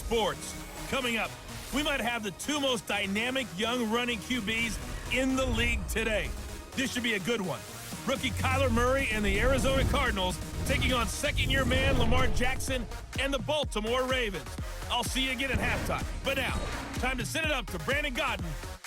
Sports. Coming up, we might have the two most dynamic young running QBs in the league today. This should be a good one. Rookie Kyler Murray and the Arizona Cardinals taking on second-year man Lamar Jackson and the Baltimore Ravens. I'll see you again at halftime. But now, time to send it up to Brandon Gotw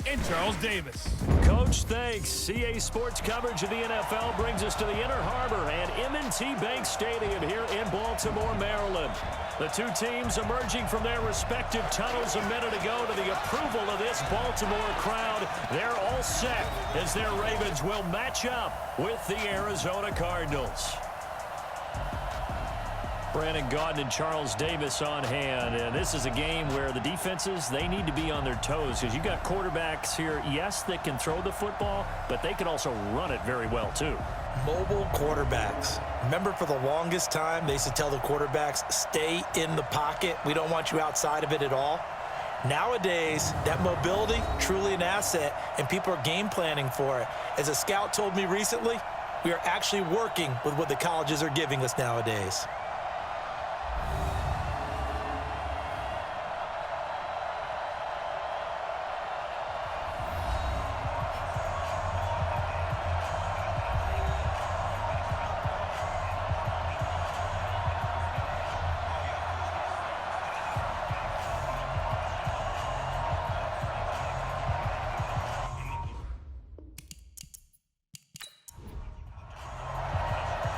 and Charles Davis. Coach, thanks. CA Sports coverage of the NFL brings us to the Inner Harbor and M&T Bank Stadium here in Baltimore, Maryland. The two teams emerging from their respective tunnels a minute ago to the approval of this Baltimore crowd. They're all set as their Ravens will match up with the Arizona Cardinals. Brandon Gotw and Charles Davis on hand, and this is a game where the defenses, they need to be on their toes because you've got quarterbacks here, yes, that can throw the football, but they can also run it very well too. Mobile quarterbacks. Remember, for the longest time, they used to tell the quarterbacks, stay in the pocket. We don't want you outside of it at all. Nowadays, that mobility, truly an asset, and people are game planning for it. As a scout told me recently, we are actually working with what the colleges are giving us nowadays.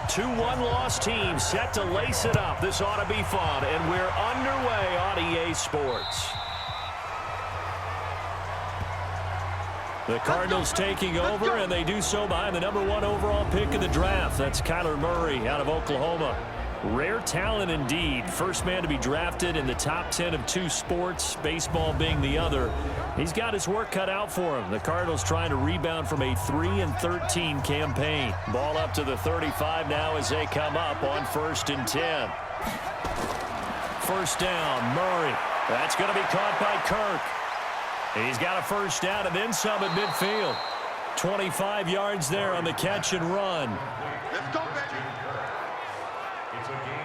Two one-loss teams set to lace it up. This ought to be fun, and we're underway on EA Sports. The Cardinals taking over, and they do so behind the #1 overall pick in the draft. That's Kyler Murray out of Oklahoma. Rare talent indeed. First man to be drafted in the top 10 of two sports, baseball being the other. He's got his work cut out for him. The Cardinals trying to rebound from a 3-13 campaign. Ball up to the 35 now as they come up on 1st and 10. First down, Murray. That's going to be caught by Kirk. He's got a first down and then some at midfield. 25 yards there on the catch and run. Let's go, baby.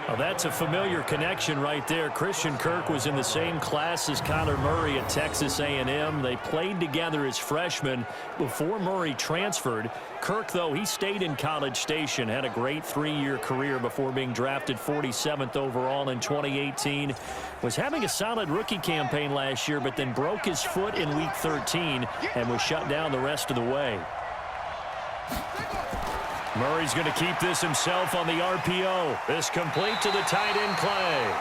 Well, that's a familiar connection right there. Christian Kirk was in the same class as Kyler Murray at Texas A&M. They played together as freshmen before Murray transferred. Kirk, though, he stayed in College Station, had a great 3-year career before being drafted 47th overall in 2018. Was having a solid rookie campaign last year, but then broke his foot in Week 13 and was shut down the rest of the way. Murray's going to keep this himself on the RPO. This complete to the tight end Clay.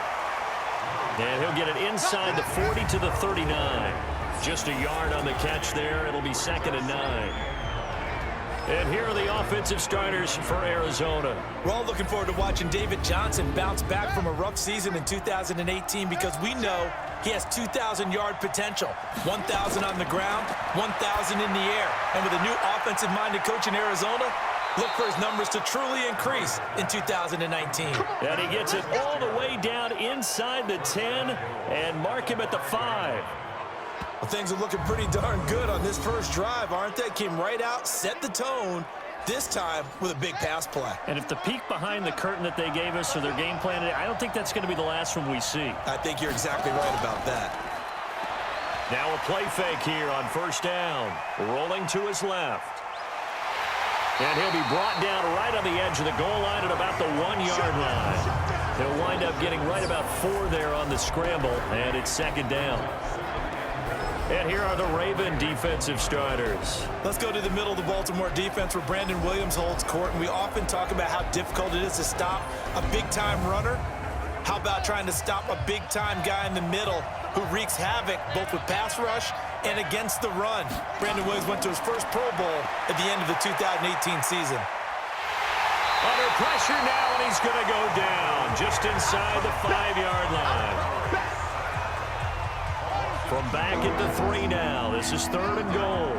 And he'll get it inside the 40 to the 39. Just a yard on the catch there. It'll be 2nd and 9. And here are the offensive starters for Arizona. We're all looking forward to watching David Johnson bounce back from a rough season in 2018 because we know he has 2,000-yard potential. 1,000 on the ground, 1,000 in the air. And with a new offensive-minded coach in Arizona, look for his numbers to truly increase in 2019. And he gets it all the way down inside the 10 and mark him at the 5. Well, things are looking pretty darn good on this first drive, aren't they? Came right out, set the tone, this time with a big pass play. And if the peek behind the curtain that they gave us or their game plan, I don't think that's going to be the last one we see. I think you're exactly right about that. Now a play fake here on first down. Rolling to his left. And he'll be brought down right on the edge of the goal line at about the 1-yard line. He'll wind up getting right about 4 there on the scramble, and it's 2nd down. And here are the Raven defensive starters. Let's go to the middle of the Baltimore defense where Brandon Williams holds court. And we often talk about how difficult it is to stop a big-time runner. How about trying to stop a big-time guy in the middle who wreaks havoc both with pass rush and against the run? Brandon Williams went to his first Pro Bowl at the end of the 2018 season. Under pressure now, and he's going to go down just inside the 5-yard line. From back at the 3 now. This is 3rd and goal.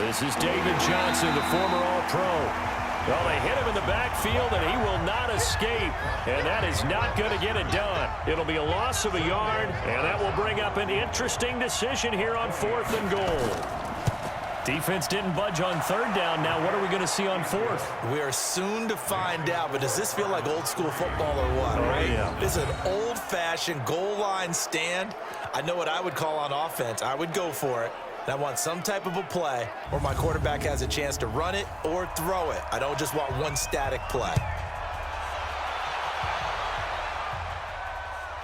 This is David Johnson, the former All-Pro. Well, they hit him in the backfield, and he will not escape. And that is not going to get it done. It'll be a loss of a yard, and that will bring up an interesting decision here on 4th and goal. Defense didn't budge on third down. Now what are we going to see on fourth? We are soon to find out, but does this feel like old school football or what, right? Yeah. This is an old-fashioned goal line stand. I know what I would call on offense. I would go for it. And I want some type of a play where my quarterback has a chance to run it or throw it. I don't just want one static play.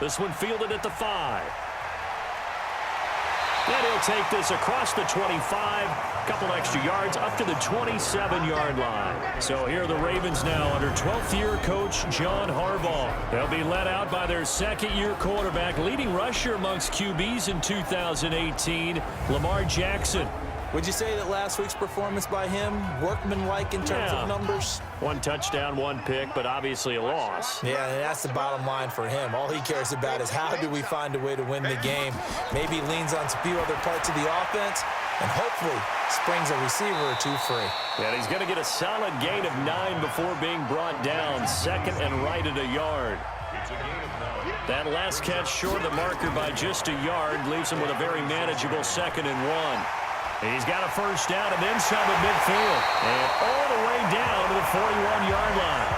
This one fielded at the 5. And he'll take this across the 25, couple extra yards up to the 27-yard line. So here are the Ravens now under 12th-year coach John Harbaugh. They'll be led out by their second-year quarterback, leading rusher amongst QBs in 2018, Lamar Jackson. Would you say that last week's performance by him, workmanlike in terms of numbers? 1 touchdown, 1 pick, but obviously a loss. Yeah, and that's the bottom line for him. All he cares about is how do we find a way to win the game. Maybe leans on a few other parts of the offense and hopefully springs a receiver or two free. Yeah, he's going to get a solid gain of 9 before being brought down. Second and right at a yard. That last catch short of the marker by just a yard leaves him with a very manageable 2nd and 1. He's got a first down and then some at midfield. And all the way down to the 41-yard line.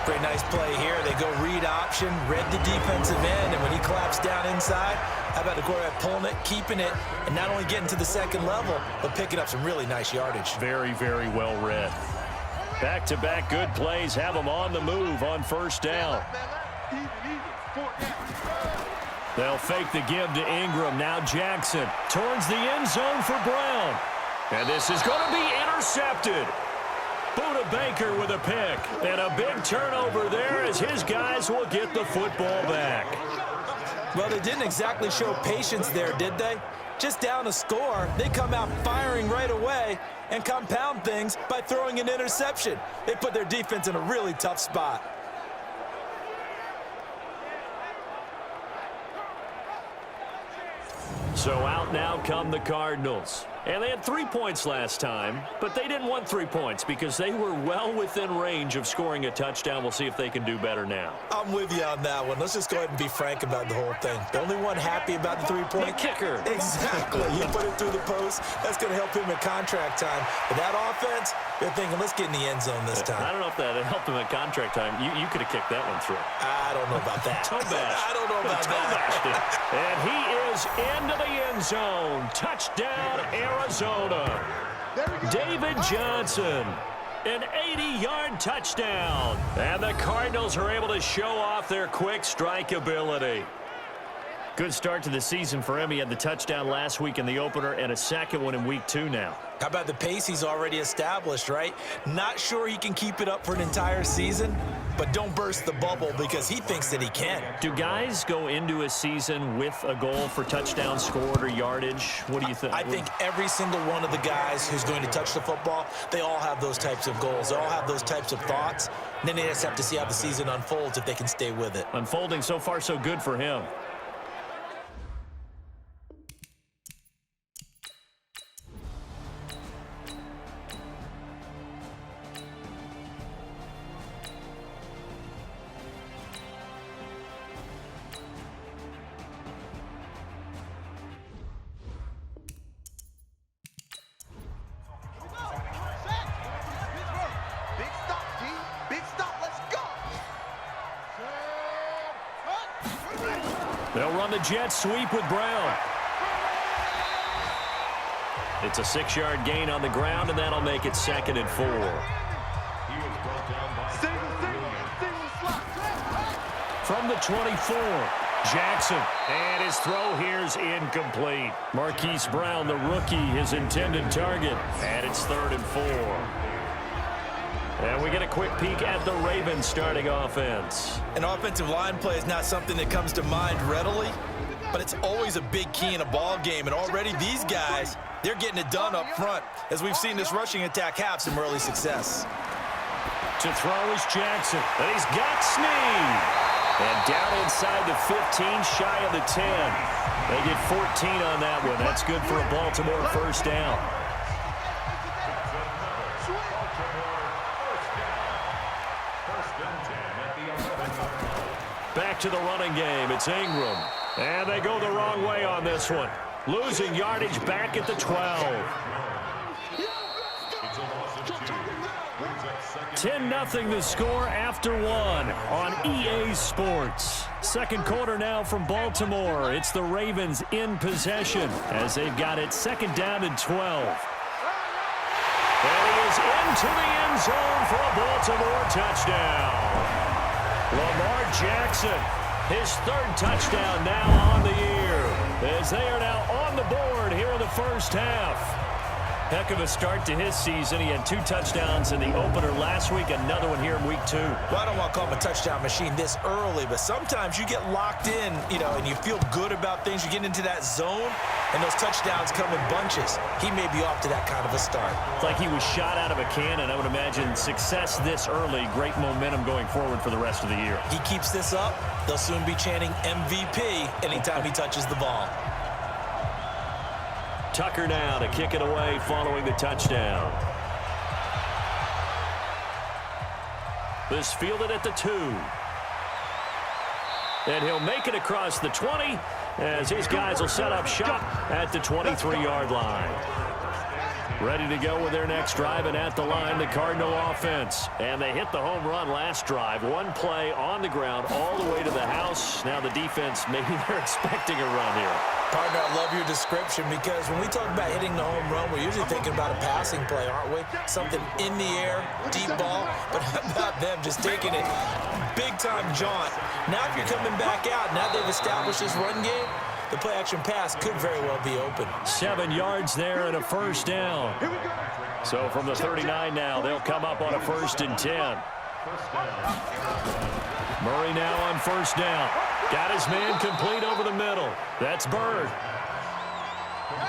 Pretty nice play here. They go read option, read the defensive end, and when he collapsed down inside, how about the quarterback pulling it, keeping it, and not only getting to the second level, but picking up some really nice yardage. Very, very well read. Back-to-back good plays have him on the move on first down. They'll fake the give to Ingram. Now Jackson towards the end zone for Brown. And this is going to be intercepted. Buda Baker with a pick. And a big turnover there as his guys will get the football back. Well, they didn't exactly show patience there, did they? Just down a score, they come out firing right away and compound things by throwing an interception. They put their defense in a really tough spot. So out now come the Cardinals. And they had 3 points last time, but they didn't want 3 points because they were well within range of scoring a touchdown. We'll see if they can do better now. I'm with you on that one. Let's just go ahead and be frank about the whole thing. The only one happy about the 3-point kicker. Exactly. You put it through the post. That's going to help him at contract time. But that offense, they're thinking, let's get in the end zone this time. I don't know if that helped him at contract time. You could have kicked that one through. I don't know about that. Toe bash. I don't know about that. And he is into the end zone. Touchdown, Arizona. David Johnson, an 80-yard touchdown. And the Cardinals are able to show off their quick strike ability. Good start to the season for him. He had the touchdown last week in the opener and a second one in week 2 now. How about the pace he's already established, right? Not sure he can keep it up for an entire season, but don't burst the bubble because he thinks that he can. Do guys go into a season with a goal for touchdown scored or yardage? What do you think? I think every single one of the guys who's going to touch the football, they all have those types of goals. They all have those types of thoughts. And then they just have to see how the season unfolds if they can stay with it. Unfolding so far so good for him. They'll run the jet sweep with Brown. It's a 6-yard gain on the ground, and that'll make it 2nd and 4. From the 24, Jackson. And his throw here's incomplete. Marquise Brown, the rookie, his intended target. And it's 3rd and 4. And we get a quick peek at the Ravens starting offense. An offensive line play is not something that comes to mind readily, but it's always a big key in a ball game. And already these guys, they're getting it done up front, as we've seen this rushing attack have some early success. To throw is Jackson, and he's got Snead. And down inside the 15, shy of the 10. They get 14 on that one. That's good for a Baltimore first down. Back to the running game. It's Ingram. And they go the wrong way on this one. Losing yardage back at the 12. 10-0 the score after one on EA Sports. Second quarter now from Baltimore. It's the Ravens in possession as they've got it second down and 12. And he is into the end zone for a Baltimore touchdown. Lamar Jackson, his third touchdown now on the year, as they are now on the board here in the first half. Heck of a start to his season. He had 2 touchdowns in the opener last week, another one here in week 2. Well, I don't want to call him a touchdown machine this early, but sometimes you get locked in, and you feel good about things. You get into that zone, and those touchdowns come in bunches. He may be off to that kind of a start. It's like he was shot out of a cannon. I would imagine success this early, great momentum going forward for the rest of the year. He keeps this up, they'll soon be chanting MVP anytime he touches the ball. Tucker now to kick it away following the touchdown. This fielded at the 2. And he'll make it across the 20 as his guys will set up shop at the 23-yard line. Ready to go with their next drive, and at the line, the Cardinal offense. And they hit the home run last drive. One play on the ground all the way to the house. Now the defense, maybe they're expecting a run here. Partner, I love your description because when we talk about hitting the home run, we're usually thinking about a passing play, aren't we? Something in the air, deep ball. But how about them just taking it big-time jaunt? Now if you're coming back out, now they've established this run game, the play-action pass could very well be open. 7 yards there and a first down. So from the 39 now, they'll come up on a 1st and 10. Murray now on first down. Got his man complete over the middle. That's Bird.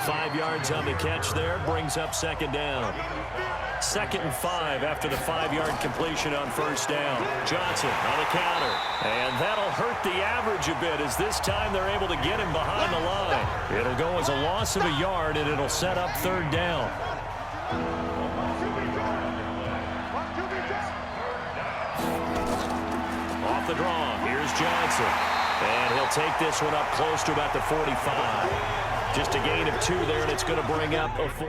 5 yards on the catch there. Brings up second down. 2nd and 5 after the 5-yard completion on first down. Johnson on the counter. And that'll hurt the average a bit as this time they're able to get him behind the line. It'll go as a loss of a yard, and it'll set up 3rd down. Off the draw. Here's Johnson. And he'll take this one up close to about the 45. Just a gain of 2 there, and it's going to bring up a 4.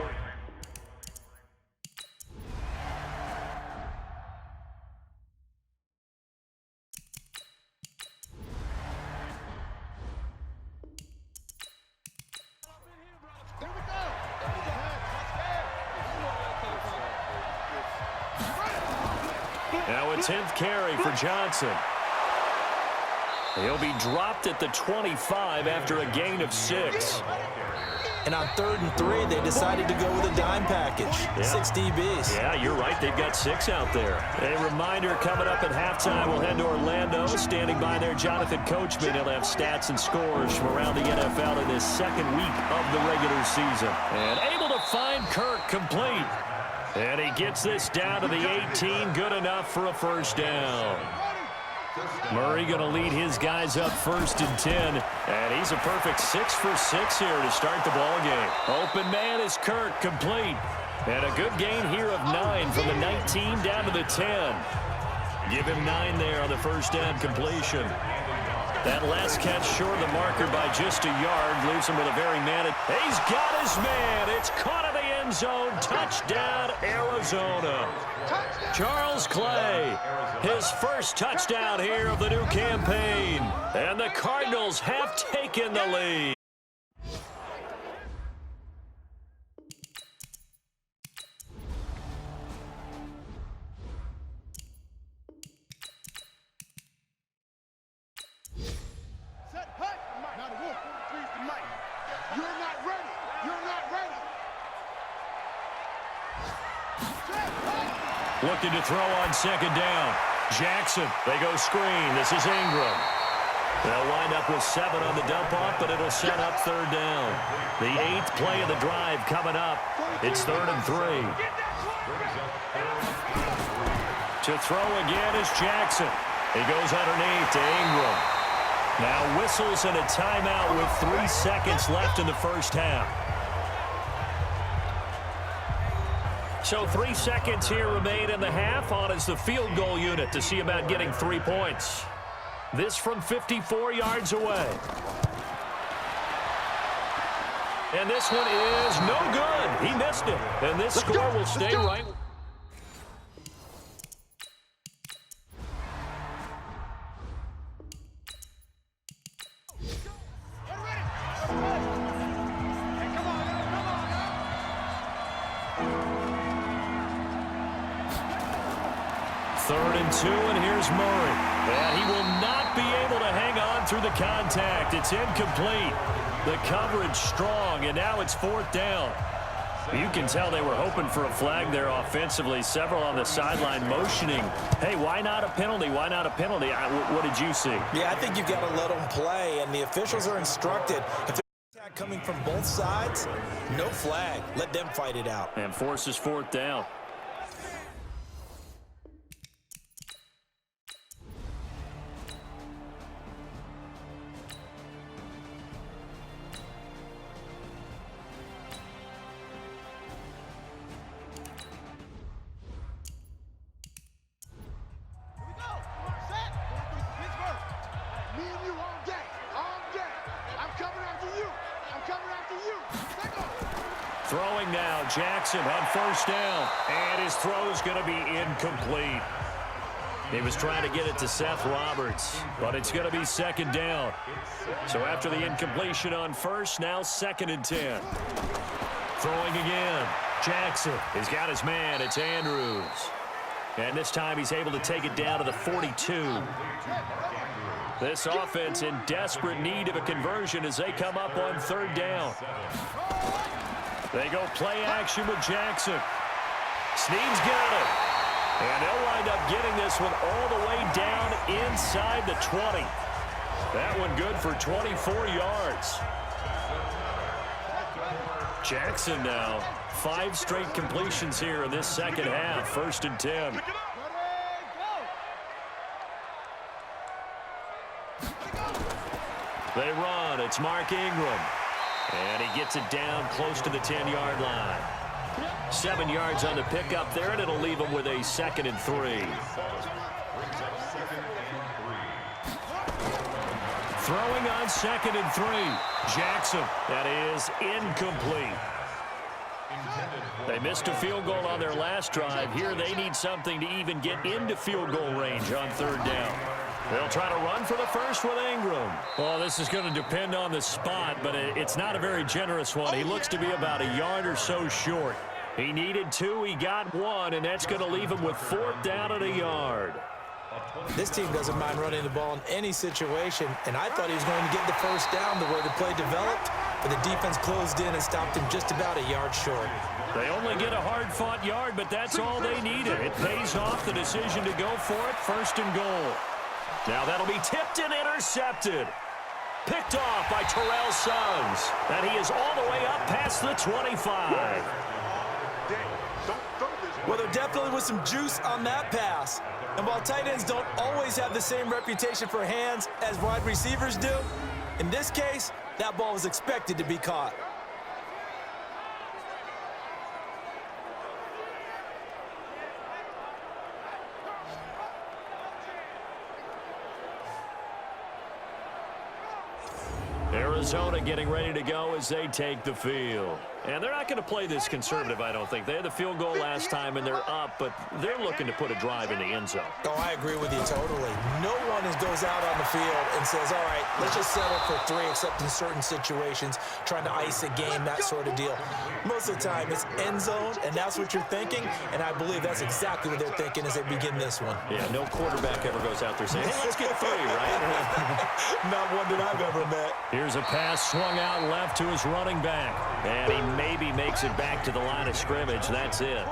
Now a 10th carry for Johnson. He'll be dropped at the 25 after a gain of 6. And on 3rd and 3, they decided to go with a dime package. Yeah. 6 DBs. Yeah, you're right. They've got 6 out there. A reminder, coming up at halftime, we'll head to Orlando. Standing by there, Jonathan Coachman. He'll have stats and scores from around the NFL in this 2nd week of the regular season. And able to find Kirk complete. And he gets this down to the 18. Good enough for a first down. Murray going to lead his guys up 1st and 10. And he's a perfect 6 for 6 here to start the ball game. Open man is Kirk, complete. And a good gain here of 9 from the 19 down to the 10. Give him 9 there on the first down completion. That last catch short of the marker by just a yard leaves him with a very man. He's got his man. It's caught in the end zone. Touchdown, Arizona. Charles Clay, his first touchdown here of the new campaign. And the Cardinals have taken the lead. Looking to throw on second down. Jackson, they go screen. This is Ingram. They'll wind up with 7 on the dump-off, but it'll set up 3rd down. The 8th play of the drive coming up. It's 3rd and 3. To throw again is Jackson. He goes underneath to Ingram. Now whistles and a timeout with 3 seconds left in the first half. So 3 seconds here remain in the half. On is the field goal unit to see about getting 3 points. This from 54 yards away. And this one is no good. He missed it. And this score will stay right. Third and 2, and here's Murray. And he will not be able to hang on through the contact. It's incomplete. The coverage strong, and now it's 4th down. You can tell they were hoping for a flag there offensively. Several on the sideline motioning, hey, why not a penalty? Why not a penalty? What did you see? Yeah, I think you've got to let them play, and the officials are instructed. If there's attack coming from both sides, no flag. Let them fight it out. And forces 4th down. Throwing now, Jackson on 1st down, and his throw is going to be incomplete. He was trying to get it to Seth Roberts, but it's going to be 2nd down. So after the incompletion on 1st, now 2nd and 10. Throwing again, Jackson. He's got his man, it's Andrews. And this time he's able to take it down to the 42. This offense in desperate need of a conversion as they come up on 3rd down. They go play action with Jackson. Snead's got it. And they'll wind up getting this one all the way down inside the 20. That one good for 24 yards. Jackson now, 5 straight completions here in this 2nd half. 1st and 10. They run. It's Mark Ingram. And he gets it down close to the 10-yard line. 7 yards on the pickup there, and it'll leave him with a 2nd and 3. Throwing on 2nd and 3. Jackson. That is incomplete. They missed a field goal on their last drive. Here they need something to even get into field goal range on 3rd down. They'll try to run for the first with Ingram. Well, this is going to depend on the spot, but it's not a very generous one. He looks to be about a yard or so short. He needed 2, he got 1, and that's going to leave him with 4th down at a yard. This team doesn't mind running the ball in any situation, and I thought he was going to get the 1st down the way the play developed, but the defense closed in and stopped him just about a yard short. They only get a hard-fought yard, but that's all they needed. It pays off the decision to go for it, 1st and goal. Now that'll be tipped and intercepted. Picked off by Terrell Suggs. And he is all the way up past the 25. Well, there definitely was some juice on that pass. And while tight ends don't always have the same reputation for hands as wide receivers do, in this case, that ball was expected to be caught. Arizona getting ready to go as they take the field. And they're not going to play this conservative, I don't think. They had the field goal last time, and they're up, but they're looking to put a drive in the end zone. Oh, I agree with you totally. No one goes out on the field and says, all right, let's just settle for 3, except in certain situations, trying to ice a game, that sort of deal. Most of the time, it's end zone, and that's what you're thinking, and I believe that's exactly what they're thinking as they begin this one. Yeah, no quarterback ever goes out there saying, hey, let's get 3, right? Not one that I've ever met. Here's a pass swung out left to his running back, and he maybe makes it back to the line of scrimmage. That's it.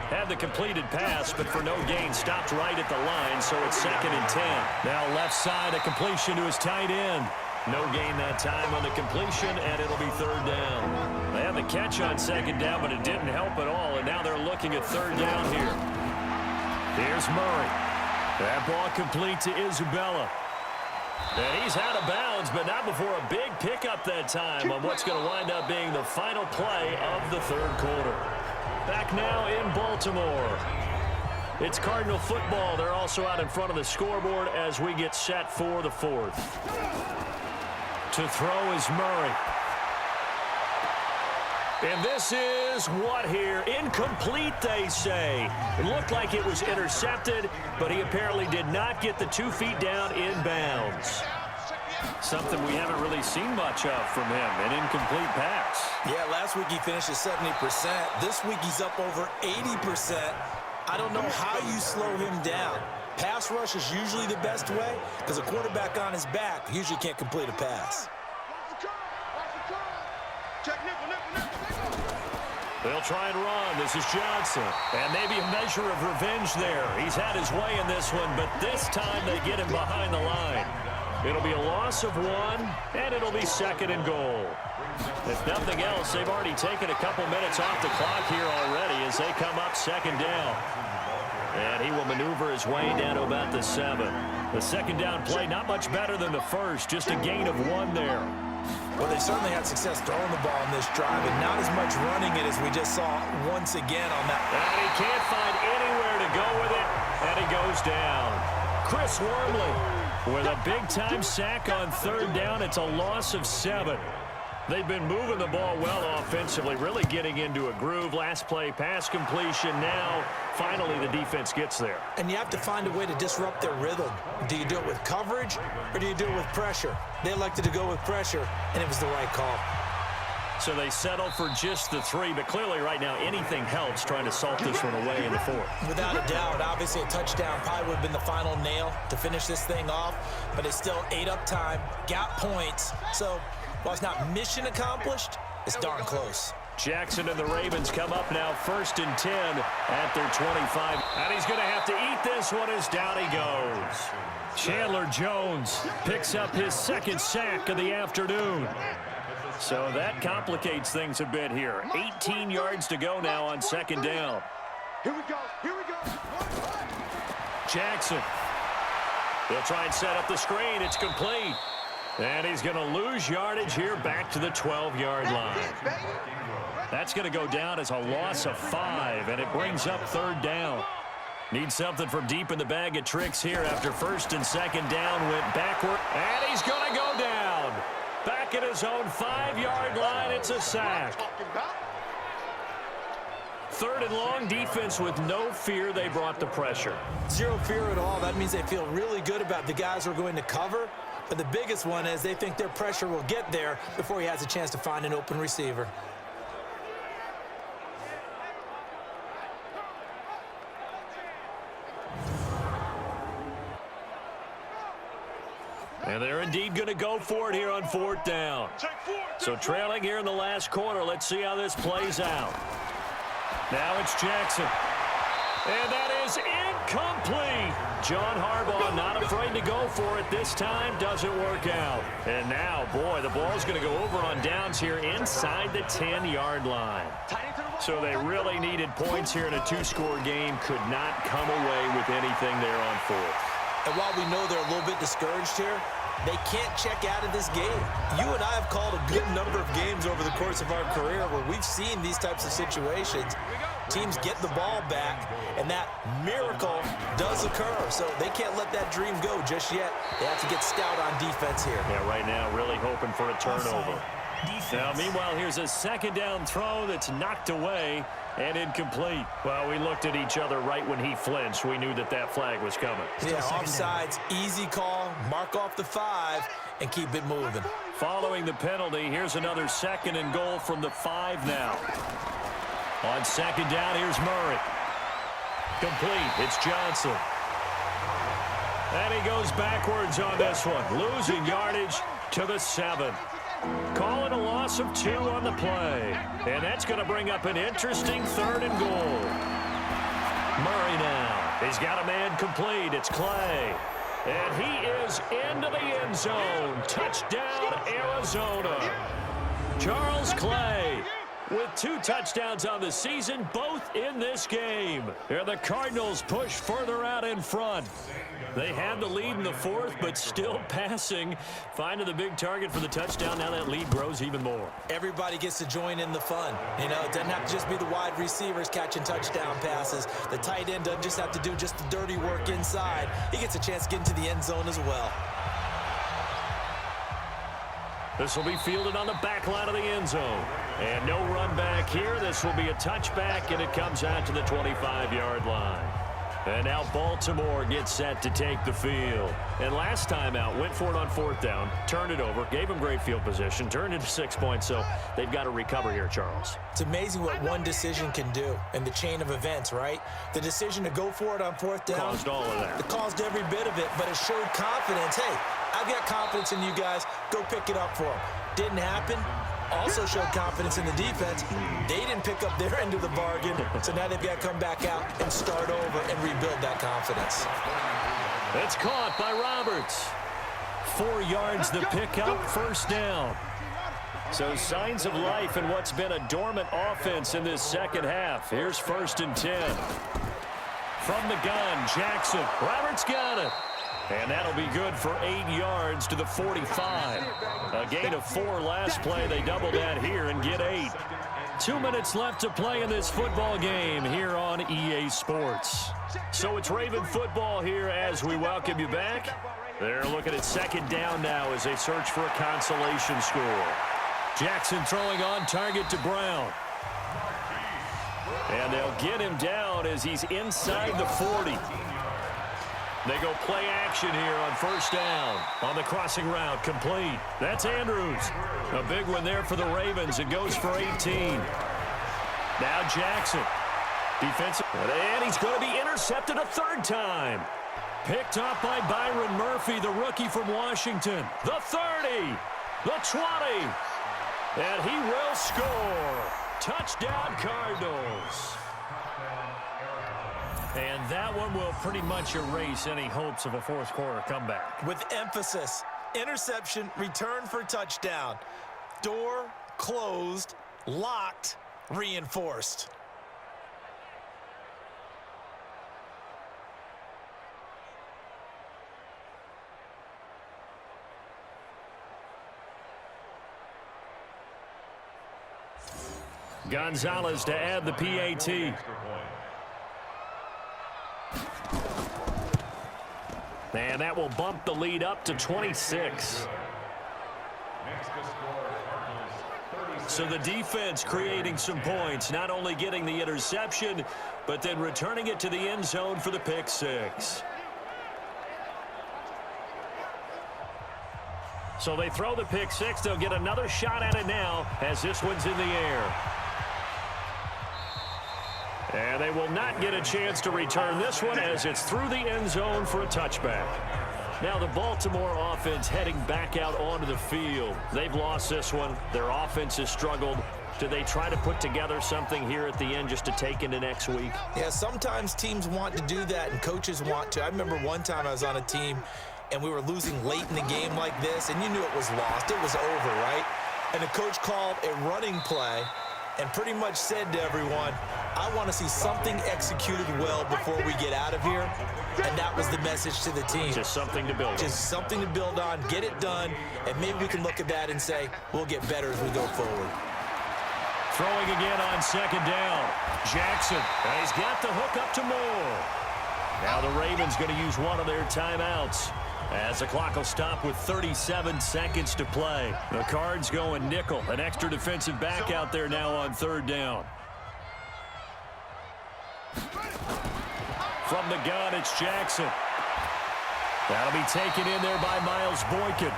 Had the completed pass, but for no gain, stopped right at the line, so it's 2nd and 10. Now left side, a completion to his tight end. No gain that time on the completion, and it'll be 3rd down. They had the catch on 2nd down, but it didn't help at all, and now they're looking at 3rd down here. Here's Murray. That ball complete to Isabella. And he's out of bounds, but not before a big pickup that time on what's going to wind up being the final play of the 3rd quarter. Back now in Baltimore. It's Cardinal football. They're also out in front of the scoreboard as we get set for the 4th. To throw is Murray. And this is what here? Incomplete, they say. It looked like it was intercepted, but he apparently did not get the 2 feet down inbounds. Something we haven't really seen much of from him, an incomplete pass. Yeah, last week he finished at 70%. This week he's up over 80%. I don't know how you slow him down. Pass rush is usually the best way because a quarterback on his back usually can't complete a pass. They'll try and run. This is Johnson. And maybe a measure of revenge there. He's had his way in this one, but this time they get him behind the line. It'll be a loss of 1, and it'll be 2nd and goal. If nothing else, they've already taken a couple minutes off the clock here already as they come up 2nd down. And he will maneuver his way down to about the 7. The 2nd down play, not much better than the first, just a gain of 1 there. Well, they certainly had success throwing the ball in this drive, and not as much running it as we just saw once again on that. And he can't find anywhere to go with it, and he goes down. Chris Wormley with a big-time sack on 3rd down. It's a loss of 7. They've been moving the ball well offensively, really getting into a groove. Last play, pass completion. Now, finally, the defense gets there. And you have to find a way to disrupt their rhythm. Do you do it with coverage, or do you do it with pressure? They elected to go with pressure, and it was the right call. So they settle for just the 3, but clearly right now anything helps trying to salt this one away in the 4th. Without a doubt, obviously a touchdown probably would have been the final nail to finish this thing off, but it's still 8 up time, got points. So while it's not mission accomplished, it's darn close. Jackson and the Ravens come up now 1st and 10 at their 25. And he's going to have to eat this one as down he goes. Chandler Jones picks up his 2nd sack of the afternoon. So that complicates things a bit here. 18 yards to go now on 2nd down. Here we go. Here we go. Jackson. They'll try and set up the screen. It's complete. And he's going to lose yardage here back to the 12-yard line. That's going to go down as a loss of 5, and it brings up 3rd down. Needs something from deep in the bag of tricks here after 1st and 2nd down went backward. And he's going to go down. Back at his own 5-yard line, it's a sack. 3rd and long, defense with no fear. They brought the pressure. Zero fear at all. That means they feel really good about the guys who are going to cover. But the biggest one is they think their pressure will get there before he has a chance to find an open receiver. And they're indeed going to go for it here on 4th down. So trailing here in the last quarter. Let's see how this plays out. Now it's Jackson. And that is incomplete. John Harbaugh not afraid to go for it this time. Doesn't work out. And now, boy, the ball's going to go over on downs here inside the 10-yard line. So they really needed points here in a 2-score game. Could not come away with anything there on 4th. And while we know they're a little bit discouraged here, they can't check out of this game. You and I have called a good number of games over the course of our career where we've seen these types of situations. Teams get the ball back, and that miracle does occur. So they can't let that dream go just yet. They have to get stout on defense here. Yeah, right now really hoping for a turnover. Now, meanwhile, here's a 2nd down throw that's knocked away and incomplete. Well, we looked at each other right when he flinched. We knew that that flag was coming. Yeah, offsides, easy call, mark off the 5, and keep it moving. Following the penalty, here's another 2nd and goal from the 5 now. On 2nd down, here's Murray. Complete. It's Johnson. And he goes backwards on this one, losing yardage to the 7. Call it a loss of 2 on the play. And that's going to bring up an interesting 3rd and goal. Murray now. He's got a man complete. It's Clay. And he is into the end zone. Touchdown, Arizona. Charles Clay with 2 touchdowns on the season, both in this game. And the Cardinals push further out in front. They had the lead in the 4th, but still passing. Finding the big target for the touchdown. Now that lead grows even more. Everybody gets to join in the fun. You know, it doesn't have to just be the wide receivers catching touchdown passes. The tight end doesn't just have to do just the dirty work inside. He gets a chance to get into the end zone as well. This will be fielded on the back line of the end zone. And no run back here. This will be a touchback, and it comes out to the 25-yard line. And now Baltimore gets set to take the field. And last time out, went for it on 4th down, turned it over, gave them great field position, turned it to 6 points, so they've got to recover here, Charles. It's amazing what one decision can do in the chain of events, right? The decision to go for it on 4th down. Caused all of that. It caused every bit of it, but it showed confidence. Hey, I've got confidence in you guys. Go pick it up for them. Didn't happen. Also showed confidence in the defense. They didn't pick up their end of the bargain, so now they've got to come back out and start over and rebuild that confidence. It's caught by Roberts. 4 yards the pickup, 1st down. So signs of life in what's been a dormant offense in this second half. Here's 1st and 10. From the gun, Jackson. Roberts got it. And that'll be good for 8 yards to the 45. A gain of 4 last play. They double that here and get 8. 2 minutes left to play in this football game here on EA Sports. So it's Raven football here as we welcome you back. They're looking at 2nd down now as they search for a consolation score. Jackson throwing on target to Brown. And they'll get him down as he's inside the 40. They go play action here on 1st down. On the crossing route, complete. That's Andrews. A big one there for the Ravens. It goes for 18. Now Jackson. Defensive. And he's going to be intercepted a 3rd time. Picked up by Byron Murphy, the rookie from Washington. The 30. The 20. And he will score. Touchdown, Cardinals. And that one will pretty much erase any hopes of a 4th quarter comeback. With emphasis, interception, return for touchdown. Door closed, locked, reinforced. Gonzalez to add the PAT. And that will bump the lead up to 26. So the defense creating some points, not only getting the interception, but then returning it to the end zone for the pick 6. So they throw the pick 6. They'll get another shot at it now as this one's in the air. And they will not get a chance to return this one as it's through the end zone for a touchback. Now the Baltimore offense heading back out onto the field. They've lost this one. Their offense has struggled. Do they try to put together something here at the end just to take into next week? Yeah, sometimes teams want to do that and coaches want to. I remember one time I was on a team and we were losing late in the game like this, and you knew it was lost. It was over, right? And the coach called a running play and pretty much said to everyone, I want to see something executed well before we get out of here. And that was the message to the team. Just something to build on. Just something to build on, get it done, and maybe we can look at that and say, we'll get better as we go forward. Throwing again on 2nd down. Jackson, and he's got the hook up to Moore. Now the Ravens going to use one of their timeouts as the clock will stop with 37 seconds to play. The Cards going nickel, an extra defensive back out there now on 3rd down. From the gun, it's Jackson. That'll be taken in there by Miles Boykin.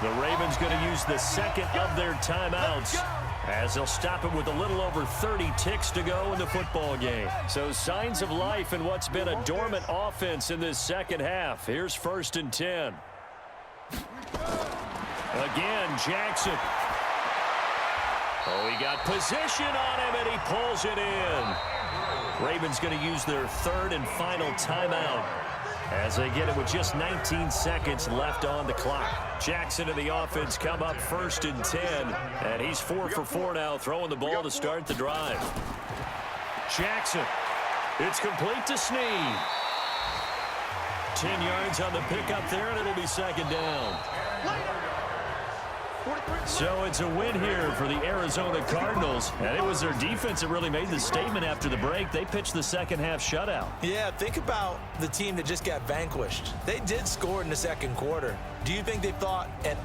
The Ravens going to use the 2nd of their timeouts as they'll stop it with a little over 30 ticks to go in the football game. So signs of life in what's been a dormant offense in this second half. Here's 1st and 10. Again, Jackson. Oh, he got position on him, and he pulls it in. Ravens going to use their 3rd and final timeout as they get it with just 19 seconds left on the clock. Jackson and the offense come up 1st and 10, and he's 4 for 4 now, throwing the ball to start the drive. Jackson, it's complete to Snead. 10 yards on the pickup there, and it'll be 2nd down. So it's a win here for the Arizona Cardinals, and it was their defense that really made the statement after the break. They pitched the second half shutout. Yeah, think about the team that just got vanquished. They did score in the 2nd quarter. Do you think they thought at